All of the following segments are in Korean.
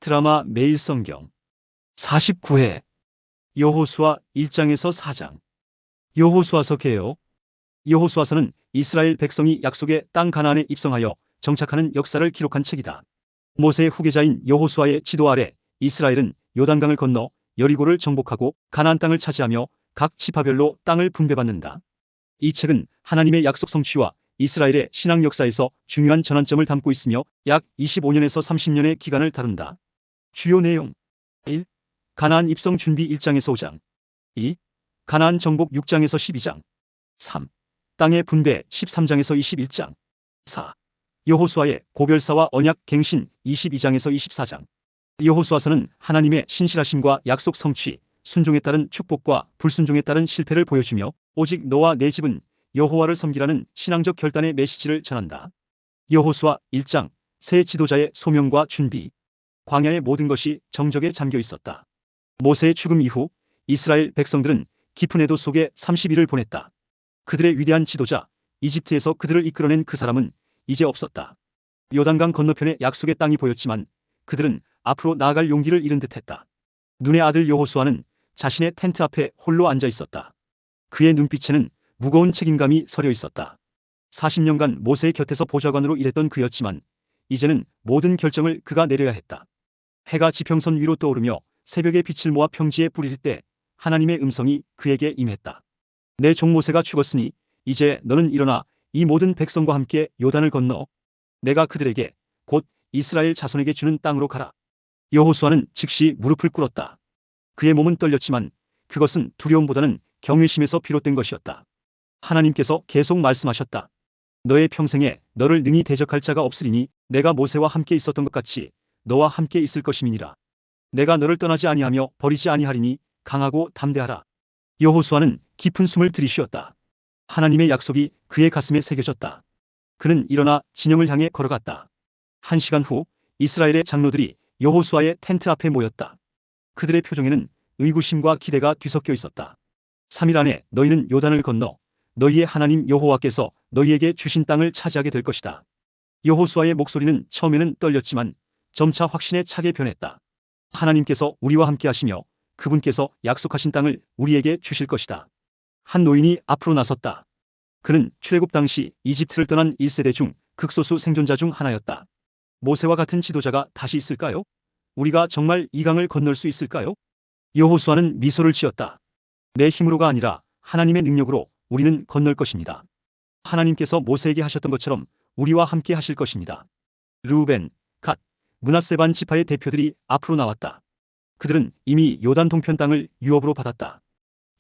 드라마 매일 성경 49회 여호수아 1장에서 4장. 여호수아서 개요. 여호수아서는 이스라엘 백성이 약속의 땅 가나안에 입성하여 정착하는 역사를 기록한 책이다. 모세의 후계자인 여호수아의 지도 아래 이스라엘은 요단강을 건너 여리고를 정복하고 가나안 땅을 차지하며 각 지파별로 땅을 분배받는다. 이 책은 하나님의 약속 성취와 이스라엘의 신앙 역사에서 중요한 전환점을 담고 있으며 약 25년에서 30년의 기간을 다룬다. 주요 내용 1. 가나안 입성 준비 1장에서 5장. 2. 가나안 정복 6장에서 12장. 3. 땅의 분배 13장에서 21장. 4. 여호수아의 고별사와 언약 갱신 22장에서 24장. 여호수아서는 하나님의 신실하심과 약속 성취, 순종에 따른 축복과 불순종에 따른 실패를 보여주며 오직 너와 내 집은 여호와를 섬기라는 신앙적 결단의 메시지를 전한다. 여호수아 1장 새 지도자의 소명과 준비. 광야의 모든 것이 정적에 잠겨 있었다. 모세의 죽음 이후 이스라엘 백성들은 깊은 애도 속에 30일을 보냈다. 그들의 위대한 지도자, 이집트에서 그들을 이끌어낸 그 사람은 이제 없었다. 요단강 건너편의 약속의 땅이 보였지만 그들은 앞으로 나아갈 용기를 잃은 듯했다. 눈의 아들 여호수아는 자신의 텐트 앞에 홀로 앉아 있었다. 그의 눈빛에는 무거운 책임감이 서려 있었다. 40년간 모세의 곁에서 보좌관으로 일했던 그였지만 이제는 모든 결정을 그가 내려야 했다. 해가 지평선 위로 떠오르며 새벽의 빛을 모아 평지에 뿌릴 때 하나님의 음성이 그에게 임했다. 내 종 모세가 죽었으니 이제 너는 일어나 이 모든 백성과 함께 요단을 건너 내가 그들에게 곧 이스라엘 자손에게 주는 땅으로 가라. 여호수아는 즉시 무릎을 꿇었다. 그의 몸은 떨렸지만 그것은 두려움보다는 경외심에서 비롯된 것이었다. 하나님께서 계속 말씀하셨다. 너의 평생에 너를 능히 대적할 자가 없으리니 내가 모세와 함께 있었던 것 같이 너와 함께 있을 것임이니라. 내가 너를 떠나지 아니하며 버리지 아니하리니 강하고 담대하라. 여호수아는 깊은 숨을 들이쉬었다. 하나님의 약속이 그의 가슴에 새겨졌다. 그는 일어나 진영을 향해 걸어갔다. 1시간 후 이스라엘의 장로들이 여호수아의 텐트 앞에 모였다. 그들의 표정에는 의구심과 기대가 뒤섞여 있었다. 3일 안에 너희는 요단을 건너 너희의 하나님 여호와께서 너희에게 주신 땅을 차지하게 될 것이다. 여호수아의 목소리는 처음에는 떨렸지만 점차 확신에 차게 변했다. 하나님께서 우리와 함께 하시며 그분께서 약속하신 땅을 우리에게 주실 것이다. 한 노인이 앞으로 나섰다. 그는 출애굽 당시 이집트를 떠난 1세대 중 극소수 생존자 중 하나였다. 모세와 같은 지도자가 다시 있을까요? 우리가 정말 이 강을 건널 수 있을까요? 여호수아는 미소를 지었다. 내 힘으로가 아니라 하나님의 능력으로 우리는 건널 것입니다. 하나님께서 모세에게 하셨던 것처럼 우리와 함께 하실 것입니다. 르우벤, 갓, 므낫세 반 지파의 대표들이 앞으로 나왔다. 그들은 이미 요단 동편 땅을 유업으로 받았다.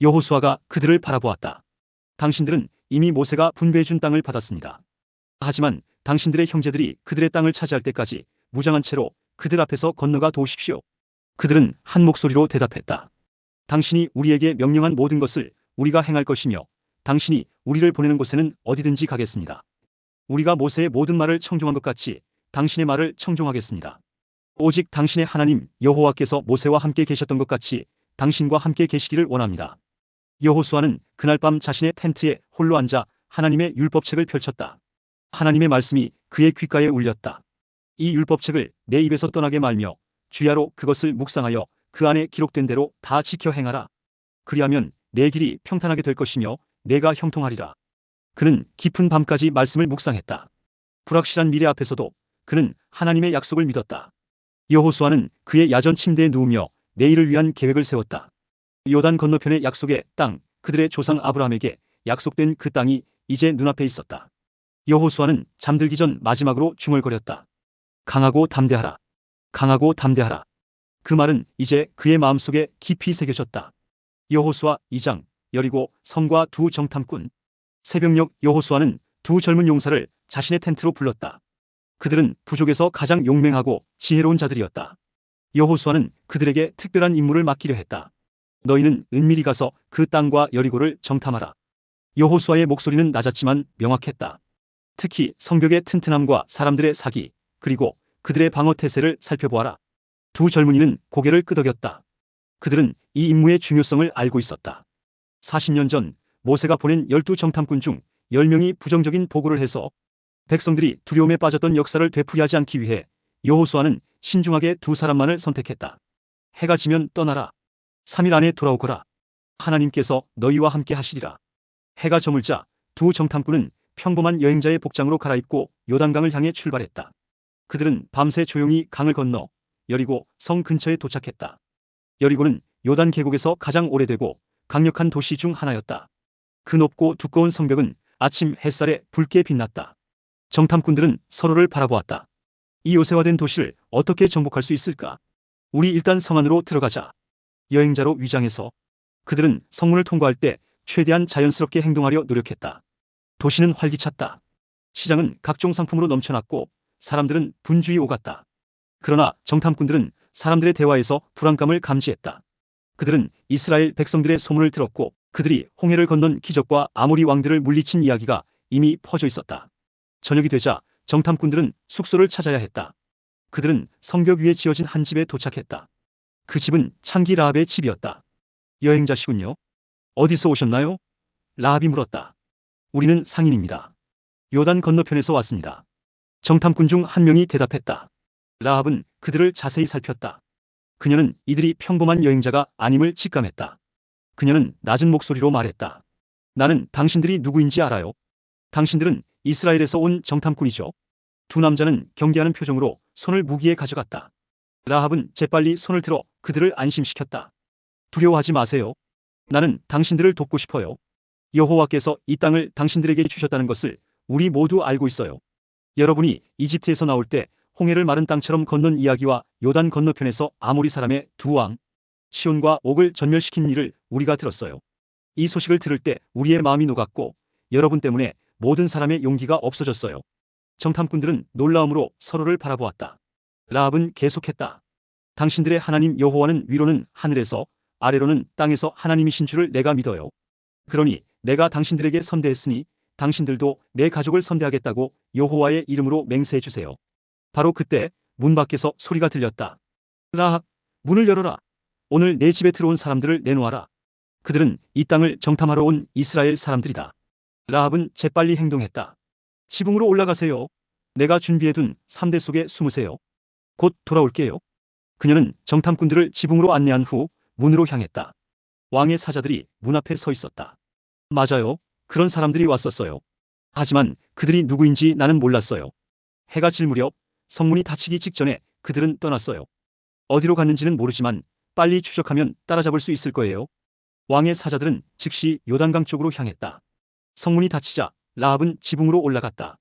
여호수아가 그들을 바라보았다. 당신들은 이미 모세가 분배해준 땅을 받았습니다. 하지만 당신들의 형제들이 그들의 땅을 차지할 때까지 무장한 채로 그들 앞에서 건너가 도우십시오. 그들은 한 목소리로 대답했다. 당신이 우리에게 명령한 모든 것을 우리가 행할 것이며 당신이 우리를 보내는 곳에는 어디든지 가겠습니다. 우리가 모세의 모든 말을 청종한 것 같이 당신의 말을 청종하겠습니다. 오직 당신의 하나님 여호와께서 모세와 함께 계셨던 것 같이 당신과 함께 계시기를 원합니다. 여호수아는 그날 밤 자신의 텐트에 홀로 앉아 하나님의 율법책을 펼쳤다. 하나님의 말씀이 그의 귓가에 울렸다. 이 율법책을 내 입에서 떠나게 말며 주야로 그것을 묵상하여 그 안에 기록된 대로 다 지켜 행하라. 그리하면 내 길이 평탄하게 될 것이며 내가 형통하리라. 그는 깊은 밤까지 말씀을 묵상했다. 불확실한 미래 앞에서도 그는 하나님의 약속을 믿었다. 여호수아는 그의 야전 침대에 누우며 내일을 위한 계획을 세웠다. 요단 건너편의 약속의 땅, 그들의 조상 아브라함에게 약속된 그 땅이 이제 눈앞에 있었다. 여호수아는 잠들기 전 마지막으로 중얼거렸다. 강하고 담대하라. 강하고 담대하라. 그 말은 이제 그의 마음속에 깊이 새겨졌다. 여호수아 2장 여리고 성과 두 정탐꾼. 새벽녘 여호수아는 두 젊은 용사를 자신의 텐트로 불렀다. 그들은 부족에서 가장 용맹하고 지혜로운 자들이었다. 여호수아는 그들에게 특별한 임무를 맡기려 했다. 너희는 은밀히 가서 그 땅과 여리고를 정탐하라. 여호수아의 목소리는 낮았지만 명확했다. 특히 성벽의 튼튼함과 사람들의 사기, 그리고 그들의 방어 태세를 살펴보아라. 두 젊은이는 고개를 끄덕였다. 그들은 이 임무의 중요성을 알고 있었다. 40년 전 모세가 보낸 12 정탐꾼 중 10명이 부정적인 보고를 해서 백성들이 두려움에 빠졌던 역사를 되풀이하지 않기 위해 여호수아는 신중하게 두 사람만을 선택했다. 해가 지면 떠나라. 3일 안에 돌아오거라. 하나님께서 너희와 함께 하시리라. 해가 저물자 두 정탐꾼은 평범한 여행자의 복장으로 갈아입고 요단강을 향해 출발했다. 그들은 밤새 조용히 강을 건너 여리고 성 근처에 도착했다. 여리고는 요단 계곡에서 가장 오래되고 강력한 도시 중 하나였다. 그 높고 두꺼운 성벽은 아침 햇살에 붉게 빛났다. 정탐꾼들은 서로를 바라보았다. 이 요새화된 도시를 어떻게 정복할 수 있을까? 우리 일단 성 안으로 들어가자. 여행자로 위장해서 그들은 성문을 통과할 때 최대한 자연스럽게 행동하려 노력했다. 도시는 활기찼다. 시장은 각종 상품으로 넘쳐났고 사람들은 분주히 오갔다. 그러나 정탐꾼들은 사람들의 대화에서 불안감을 감지했다. 그들은 이스라엘 백성들의 소문을 들었고 그들이 홍해를 건넌 기적과 아모리 왕들을 물리친 이야기가 이미 퍼져 있었다. 저녁이 되자 정탐꾼들은 숙소를 찾아야 했다. 그들은 성벽 위에 지어진 한 집에 도착했다. 그 집은 창기 라합의 집이었다. 여행자시군요. 어디서 오셨나요? 라합이 물었다. 우리는 상인입니다. 요단 건너편에서 왔습니다. 정탐꾼 중 한 명이 대답했다. 라합은 그들을 자세히 살폈다. 그녀는 이들이 평범한 여행자가 아님을 직감했다. 그녀는 낮은 목소리로 말했다. 나는 당신들이 누구인지 알아요. 당신들은 이스라엘에서 온 정탐꾼이죠. 두 남자는 경계하는 표정으로 손을 무기에 가져갔다. 라합은 재빨리 손을 들어 그들을 안심시켰다. 두려워하지 마세요. 나는 당신들을 돕고 싶어요. 여호와께서 이 땅을 당신들에게 주셨다는 것을 우리 모두 알고 있어요. 여러분이 이집트에서 나올 때 홍해를 마른 땅처럼 건넌 이야기와 요단 건너편에서 아모리 사람의 두 왕, 시온과 옥을 전멸시킨 일을 우리가 들었어요. 이 소식을 들을 때 우리의 마음이 녹았고 여러분 때문에 모든 사람의 용기가 없어졌어요. 정탐꾼들은 놀라움으로 서로를 바라보았다. 라합은 계속했다. 당신들의 하나님 여호와는 위로는 하늘에서 아래로는 땅에서 하나님이신 줄을 내가 믿어요. 그러니 내가 당신들에게 선대했으니 당신들도 내 가족을 선대하겠다고 여호와의 이름으로 맹세해 주세요. 바로 그때 문 밖에서 소리가 들렸다. 라합, 문을 열어라. 오늘 내 집에 들어온 사람들을 내놓아라. 그들은 이 땅을 정탐하러 온 이스라엘 사람들이다. 라합은 재빨리 행동했다. 지붕으로 올라가세요. 내가 준비해둔 3대 속에 숨으세요. 곧 돌아올게요. 그녀는 정탐꾼들을 지붕으로 안내한 후 문으로 향했다. 왕의 사자들이 문 앞에 서 있었다. 맞아요. 그런 사람들이 왔었어요. 하지만 그들이 누구인지 나는 몰랐어요. 해가 질 무렵 성문이 닫히기 직전에 그들은 떠났어요. 어디로 갔는지는 모르지만 빨리 추적하면 따라잡을 수 있을 거예요. 왕의 사자들은 즉시 요단강 쪽으로 향했다. 성문이 닫히자 라합은 지붕으로 올라갔다.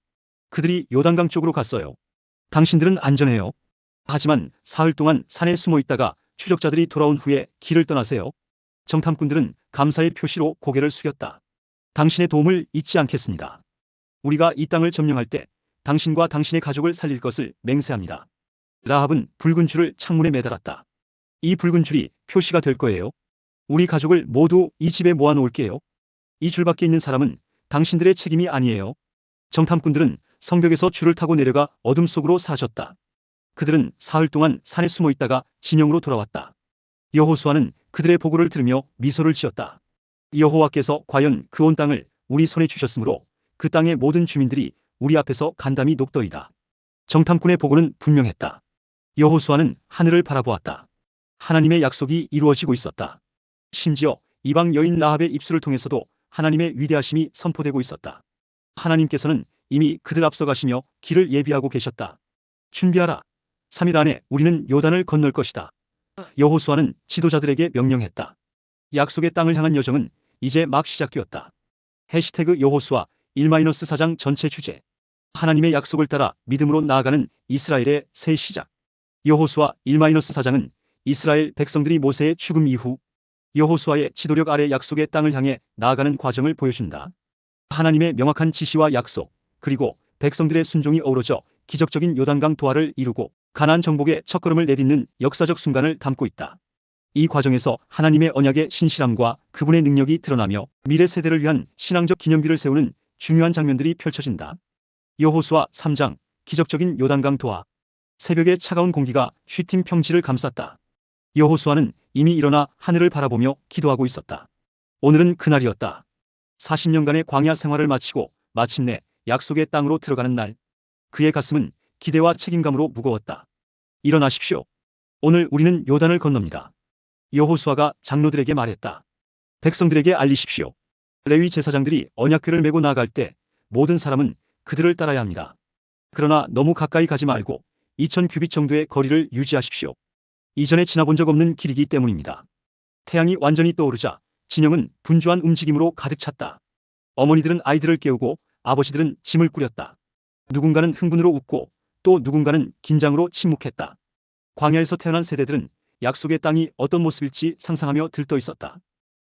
그들이 요단강 쪽으로 갔어요. 당신들은 안전해요. 하지만 사흘 동안 산에 숨어 있다가 추적자들이 돌아온 후에 길을 떠나세요. 정탐꾼들은 감사의 표시로 고개를 숙였다. 당신의 도움을 잊지 않겠습니다. 우리가 이 땅을 점령할 때 당신과 당신의 가족을 살릴 것을 맹세합니다. 라합은 붉은 줄을 창문에 매달았다. 이 붉은 줄이 표시가 될 거예요. 우리 가족을 모두 이 집에 모아놓을게요. 이 줄밖에 있는 사람은 당신들의 책임이 아니에요. 정탐꾼들은 성벽에서 줄을 타고 내려가 어둠 속으로 사라졌다. 그들은 사흘 동안 산에 숨어 있다가 진영으로 돌아왔다. 여호수아는 그들의 보고를 들으며 미소를 지었다. 여호와께서 과연 그 온 땅을 우리 손에 주셨으므로 그 땅의 모든 주민들이 우리 앞에서 간담이 녹더이다. 정탐꾼의 보고는 분명했다. 여호수아는 하늘을 바라보았다. 하나님의 약속이 이루어지고 있었다. 심지어 이방 여인 라합의 입술을 통해서도 하나님의 위대하심이 선포되고 있었다. 하나님께서는 이미 그들 앞서 가시며 길을 예비하고 계셨다. 준비하라. 3일 안에 우리는 요단을 건널 것이다. 여호수아는 지도자들에게 명령했다. 약속의 땅을 향한 여정은 이제 막 시작되었다. 해시태그 여호수아 1-4장 전체 주제. 하나님의 약속을 따라 믿음으로 나아가는 이스라엘의 새 시작. 여호수아 1-4장은 이스라엘 백성들이 모세의 죽음 이후 여호수아의 지도력 아래 약속의 땅을 향해 나아가는 과정을 보여준다. 하나님의 명확한 지시와 약속, 그리고 백성들의 순종이 어우러져 기적적인 요단강 도하를 이루고 가나안 정복의 첫걸음을 내딛는 역사적 순간을 담고 있다. 이 과정에서 하나님의 언약의 신실함과 그분의 능력이 드러나며 미래 세대를 위한 신앙적 기념비를 세우는 중요한 장면들이 펼쳐진다. 여호수아 3장, 기적적인 요단강 도하. 새벽의 차가운 공기가 휘팀 평지를 감쌌다. 여호수아는 이미 일어나 하늘을 바라보며 기도하고 있었다. 오늘은 그날이었다. 40년간의 광야 생활을 마치고 마침내 약속의 땅으로 들어가는 날. 그의 가슴은 기대와 책임감으로 무거웠다. 일어나십시오. 오늘 우리는 요단을 건넙니다. 여호수아가 장로들에게 말했다. 백성들에게 알리십시오. 레위 제사장들이 언약궤를 메고 나아갈 때 모든 사람은 그들을 따라야 합니다. 그러나 너무 가까이 가지 말고 2000규빗 정도의 거리를 유지하십시오. 이전에 지나본 적 없는 길이기 때문입니다. 태양이 완전히 떠오르자 진영은 분주한 움직임으로 가득 찼다. 어머니들은 아이들을 깨우고 아버지들은 짐을 꾸렸다. 누군가는 흥분으로 웃고 또 누군가는 긴장으로 침묵했다. 광야에서 태어난 세대들은 약속의 땅이 어떤 모습일지 상상하며 들떠 있었다.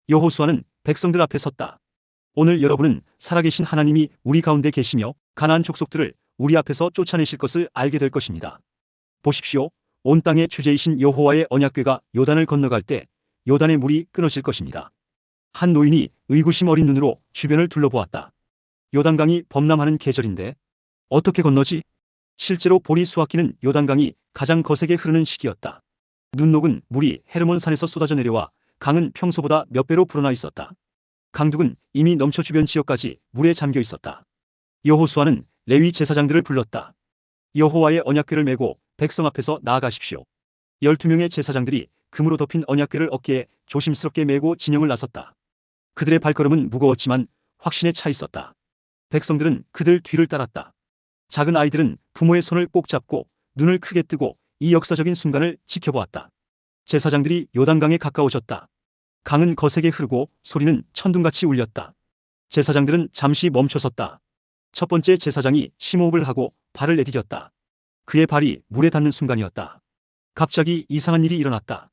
여호수아는 백성들 앞에 섰다. 오늘 여러분은 살아계신 하나님이 우리 가운데 계시며 가나안 족속들을 우리 앞에서 쫓아내실 것을 알게 될 것입니다. 보십시오. 온 땅의 주제이신 여호와의 언약궤가 요단을 건너갈 때 요단의 물이 끊어질 것입니다. 한 노인이 의구심 어린 눈으로 주변을 둘러보았다. 요단강이 범람하는 계절인데 어떻게 건너지? 실제로 보리 수확기는 요단강이 가장 거세게 흐르는 시기였다. 눈 녹은 물이 헤르몬 산에서 쏟아져 내려와 강은 평소보다 몇 배로 불어나 있었다. 강둑은 이미 넘쳐 주변 지역까지 물에 잠겨 있었다. 여호수아는 레위 제사장들을 불렀다. 여호와의 언약궤를 메고 백성 앞에서 나아가십시오. 12명의 제사장들이 금으로 덮인 언약궤를 어깨에 조심스럽게 메고 진영을 나섰다. 그들의 발걸음은 무거웠지만 확신에 차 있었다. 백성들은 그들 뒤를 따랐다. 작은 아이들은 부모의 손을 꼭 잡고 눈을 크게 뜨고 이 역사적인 순간을 지켜보았다. 제사장들이 요단강에 가까워졌다. 강은 거세게 흐르고 소리는 천둥같이 울렸다. 제사장들은 잠시 멈춰섰다. 첫 번째 제사장이 심호흡을 하고 발을 내디뎠다. 그의 발이 물에 닿는 순간이었다. 갑자기 이상한 일이 일어났다.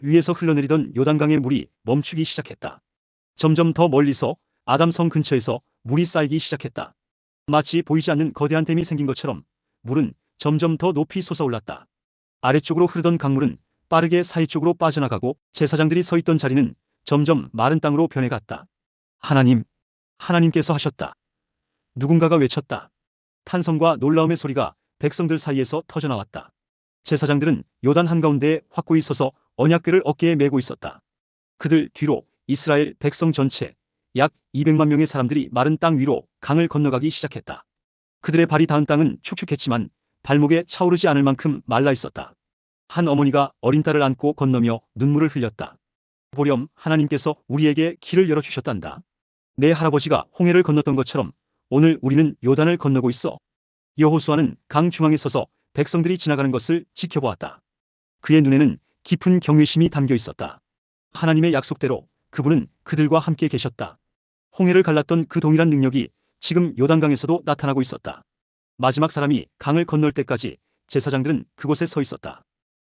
위에서 흘러내리던 요단강의 물이 멈추기 시작했다. 점점 더 멀리서 아담성 근처에서 물이 쌓이기 시작했다. 마치 보이지 않는 거대한 댐이 생긴 것처럼 물은 점점 더 높이 솟아올랐다. 아래쪽으로 흐르던 강물은 빠르게 사이 쪽으로 빠져나가고 제사장들이 서 있던 자리는 점점 마른 땅으로 변해갔다. 하나님, 하나님께서 하셨다. 누군가가 외쳤다. 탄성과 놀라움의 소리가 백성들 사이에서 터져나왔다. 제사장들은 요단 한가운데에 확고히 서서 언약궤를 어깨에 메고 있었다. 그들 뒤로 이스라엘 백성 전체 약 200만 명의 사람들이 마른 땅 위로 강을 건너가기 시작했다. 그들의 발이 닿은 땅은 축축했지만 발목에 차오르지 않을 만큼 말라 있었다. 한 어머니가 어린 딸을 안고 건너며 눈물을 흘렸다. 보렴, 하나님께서 우리에게 길을 열어주셨단다. 내 할아버지가 홍해를 건넜던 것처럼 오늘 우리는 요단을 건너고 있어. 여호수아는 강 중앙에 서서 백성들이 지나가는 것을 지켜보았다. 그의 눈에는 깊은 경외심이 담겨 있었다. 하나님의 약속대로 그분은 그들과 함께 계셨다. 홍해를 갈랐던 그 동일한 능력이 지금 요단강에서도 나타나고 있었다. 마지막 사람이 강을 건널 때까지 제사장들은 그곳에 서 있었다.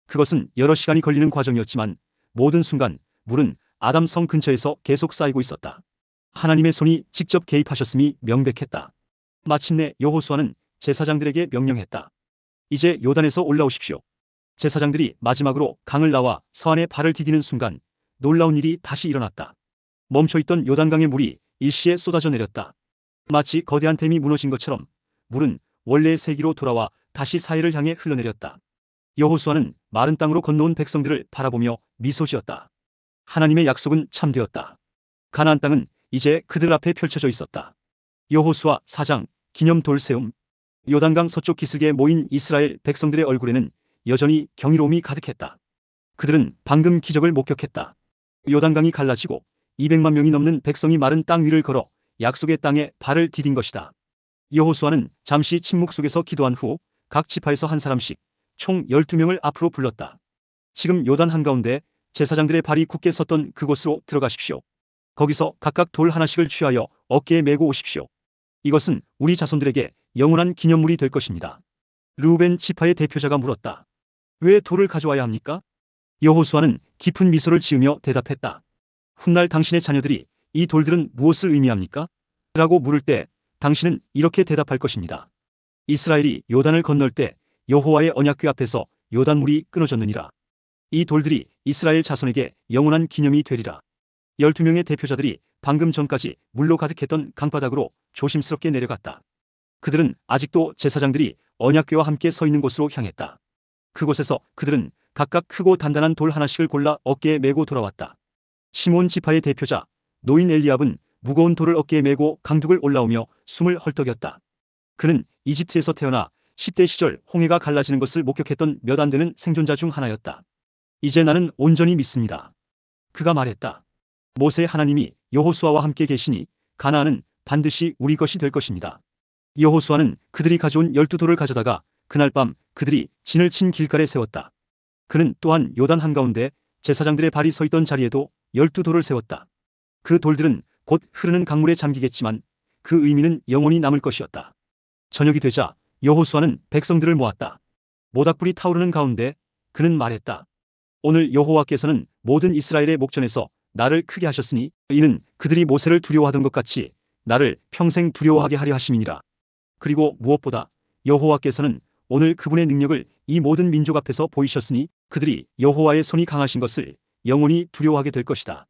그것은 여러 시간이 걸리는 과정이었지만 모든 순간 물은 아담성 근처에서 계속 쌓이고 있었다. 하나님의 손이 직접 개입하셨음이 명백했다. 마침내 여호수아는 제사장들에게 명령했다. 이제 요단에서 올라오십시오. 제사장들이 마지막으로 강을 나와 서안에 발을 디디는 순간 놀라운 일이 다시 일어났다. 멈춰있던 요단강의 물이 일시에 쏟아져 내렸다. 마치 거대한 댐이 무너진 것처럼 물은 원래의 세기로 돌아와 다시 사해를 향해 흘러내렸다. 여호수아는 마른 땅으로 건너온 백성들을 바라보며 미소 지었다. 하나님의 약속은 참되었다. 가나안 땅은 이제 그들 앞에 펼쳐져 있었다. 여호수아 4장 기념 돌 세움. 요단강 서쪽 기슭에 모인 이스라엘 백성들의 얼굴에는 여전히 경이로움이 가득했다. 그들은 방금 기적을 목격했다. 요단강이 갈라지고 200만 명이 넘는 백성이 마른 땅 위를 걸어 약속의 땅에 발을 디딘 것이다. 여호수아는 잠시 침묵 속에서 기도한 후 각 지파에서 한 사람씩 총 12명을 앞으로 불렀다. 지금 요단 한가운데 제사장들의 발이 굳게 섰던 그곳으로 들어가십시오. 거기서 각각 돌 하나씩을 취하여 어깨에 메고 오십시오. 이것은 우리 자손들에게 영원한 기념물이 될 것입니다. 르우벤 지파의 대표자가 물었다. 왜 돌을 가져와야 합니까? 여호수아는 깊은 미소를 지으며 대답했다. 훗날 당신의 자녀들이 이 돌들은 무엇을 의미합니까? 라고 물을 때 당신은 이렇게 대답할 것입니다. 이스라엘이 요단을 건널 때 여호와의 언약궤 앞에서 요단물이 끊어졌느니라. 이 돌들이 이스라엘 자손에게 영원한 기념이 되리라. 12명의 대표자들이 방금 전까지 물로 가득했던 강바닥으로 조심스럽게 내려갔다. 그들은 아직도 제사장들이 언약궤와 함께 서 있는 곳으로 향했다. 그곳에서 그들은 각각 크고 단단한 돌 하나씩을 골라 어깨에 메고 돌아왔다. 시몬 지파의 대표자 노인 엘리압은 무거운 돌을 어깨에 메고 강둑을 올라오며 숨을 헐떡였다. 그는 이집트에서 태어나 10대 시절 홍해가 갈라지는 것을 목격했던 몇 안 되는 생존자 중 하나였다. 이제 나는 온전히 믿습니다. 그가 말했다. 모세 하나님이 여호수아와 함께 계시니 가나안은 반드시 우리 것이 될 것입니다. 여호수아는 그들이 가져온 12돌을 가져다가 그날 밤 그들이 진을 친 길가에 세웠다. 그는 또한 요단 한가운데 제사장들의 발이 서 있던 자리에도 12돌을 세웠다. 그 돌들은 곧 흐르는 강물에 잠기겠지만 그 의미는 영원히 남을 것이었다. 저녁이 되자 여호수아는 백성들을 모았다. 모닥불이 타오르는 가운데 그는 말했다. 오늘 여호와께서는 모든 이스라엘의 목전에서 나를 크게 하셨으니 이는 그들이 모세를 두려워하던 것 같이 나를 평생 두려워하게 하려 하심이니라. 그리고 무엇보다 여호와께서는 오늘 그분의 능력을 이 모든 민족 앞에서 보이셨으니 그들이 여호와의 손이 강하신 것을 영원히 두려워하게 될 것이다.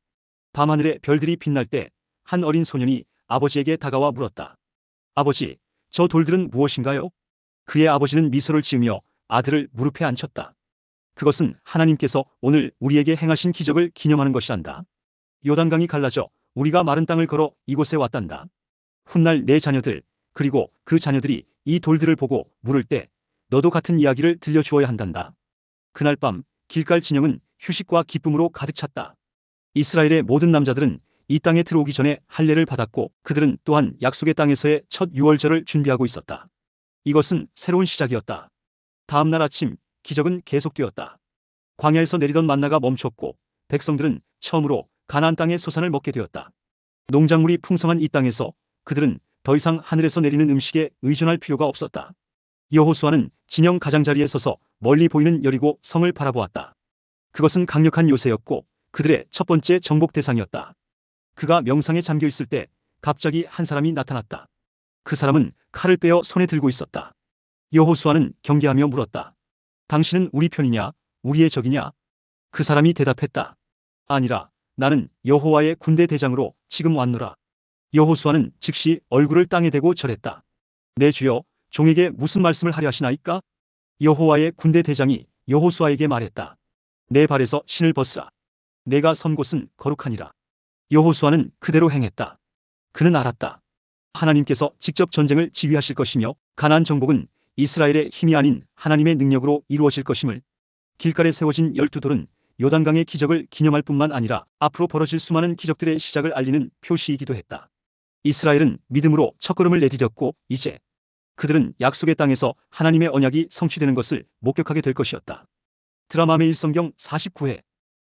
밤하늘에 별들이 빛날 때 한 어린 소년이 아버지에게 다가와 물었다. 아버지, 저 돌들은 무엇인가요? 그의 아버지는 미소를 지으며 아들을 무릎에 앉혔다. 그것은 하나님께서 오늘 우리에게 행하신 기적을 기념하는 것이란다. 요단강이 갈라져 우리가 마른 땅을 걸어 이곳에 왔단다. 훗날 내 자녀들 그리고 그 자녀들이 이 돌들을 보고 물을 때 너도 같은 이야기를 들려주어야 한단다. 그날 밤 길갈 진영은 휴식과 기쁨으로 가득 찼다. 이스라엘의 모든 남자들은 이 땅에 들어오기 전에 할례를 받았고 그들은 또한 약속의 땅에서의 첫 유월절을 준비하고 있었다. 이것은 새로운 시작이었다. 다음 날 아침 기적은 계속되었다. 광야에서 내리던 만나가 멈췄고 백성들은 처음으로 가나안 땅의 소산을 먹게 되었다. 농작물이 풍성한 이 땅에서 그들은 더 이상 하늘에서 내리는 음식에 의존할 필요가 없었다. 여호수아는 진영 가장자리에 서서 멀리 보이는 여리고 성을 바라보았다. 그것은 강력한 요새였고 그들의 첫 번째 정복 대상이었다. 그가 명상에 잠겨 있을 때 갑자기 한 사람이 나타났다. 그 사람은 칼을 빼어 손에 들고 있었다. 여호수아는 경계하며 물었다. 당신은 우리 편이냐, 우리의 적이냐? 그 사람이 대답했다. 아니라 나는 여호와의 군대 대장으로 지금 왔노라. 여호수아는 즉시 얼굴을 땅에 대고 절했다. 내 주여, 종에게 무슨 말씀을 하려 하시나이까? 여호와의 군대 대장이 여호수아에게 말했다. 내 발에서 신을 벗으라. 내가 선 곳은 거룩하니라. 여호수아는 그대로 행했다. 그는 알았다. 하나님께서 직접 전쟁을 지휘하실 것이며 가나안 정복은 이스라엘의 힘이 아닌 하나님의 능력으로 이루어질 것임을. 길갈에 세워진 12돌은 요단강의 기적을 기념할 뿐만 아니라 앞으로 벌어질 수많은 기적들의 시작을 알리는 표시이기도 했다. 이스라엘은 믿음으로 첫걸음을 내디뎠고 이제 그들은 약속의 땅에서 하나님의 언약이 성취되는 것을 목격하게 될 것이었다. 드라마 매일 성경 49회